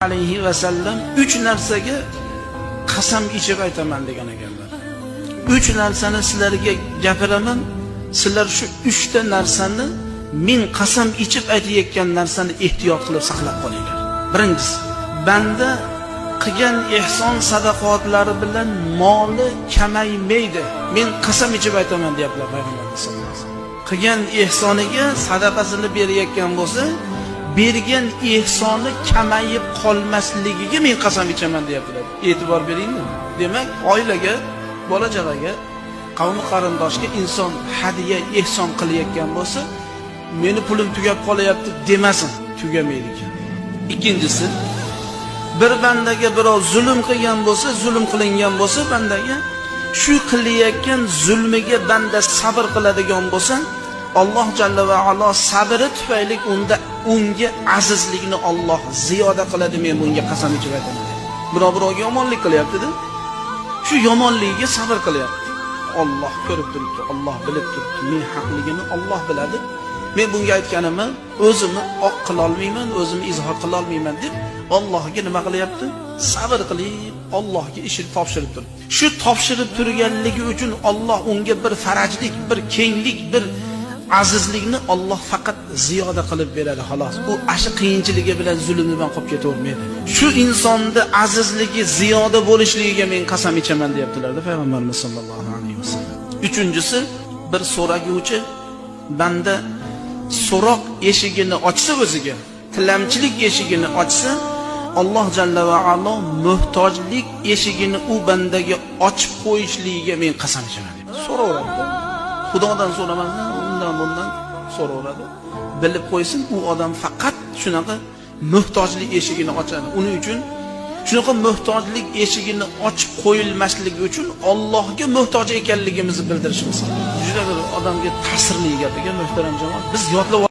alayhi va sallam 3 narsaga qasam ichib aytaman degan ekanlar. 3 narsani sizlarga gapiraman, sizlar shu 3 ta narsani men qasam ichib aytayotgan narsani ehtiyot qilib saqlab qolinglar. Birinchisi, banda qilgan ehson sadaqotlari bilan moli kamaymaydi. Men qasam ichib aytaman deyaptilar payg'ambarimiz sollallohu alayhi vasallam. Qilgan ehsoniga sadaqasini berayotgan bo'lsa, bergan ehsoni kamayib qolmasligiga men qasam ichaman deyaptilar. E'tibor beringmi? Demak, oilaga, bola chaqaga, qavmi qarindoshga inson hadiya, ehson qilayotgan bo'lsa, meni pulim tugab qolyapti demasin, tugamaydi ekan. Ikkinchisi, bir bandaga birov zulm qilgan bo'lsa, zulm qilingan bo'lsa bandaga, shu qilayotgan zulmiga banda sabr qiladigan bo'lsa, Alloh jalla va ala sabri tufayli unga azizlikni Alloh ziyoda qiladi. Men bunga qasam ichib aytaman. Birovga yomonlik qilyapti-da. Shu yomonligiga sabr qilyapti. Alloh ko'rib turibdi, Alloh bilib turibdi. Men haqligimni Alloh biladi. Men bunga aytganimni o'zimni oq qila olmayman, o'zimni izhor qila olmayman deb Allohga nima qilyapti? Sabr qilib, Allohga ishini topshirib turibdi. Shu topshirib turganligi uchun Alloh unga bir farajlik, bir kenglik, bir azizlikni Alloh faqat ziyoda qilib beradi, xolos. U ashi qiyinchiligi bilan zulmni bilan qolib ketavermaydi. Shu insonda azizligi ziyoda bo'lishligiga men qasam ichaman deyaptilar-da payg'ambarimiz sollallohu alayhi vasallam. Uchinchisi, bir so'raguvchi banda so'roq eshigini ochsa, o'ziga tilamchilik eshigini ochsa, Alloh jalla va ala muhtojlik eshigini u bandaga ochib qo'yishligiga men qasam ichaman deb so'raveradi. Xudodan so'ramasdan, bundan so'raveradi. Bilib qo'ysin, u odam faqat shunaqa muhtojlik eshigini ochadi. Uning uchun shunaqa muhtojlik eshigini ochib qo'yilmasligi uchun Allohga muhtoj ekanligimizni bildirishimiz kerak. Juda bir odamga ta'sirli gap ekan, muhtaram jamoat. Biz yodlab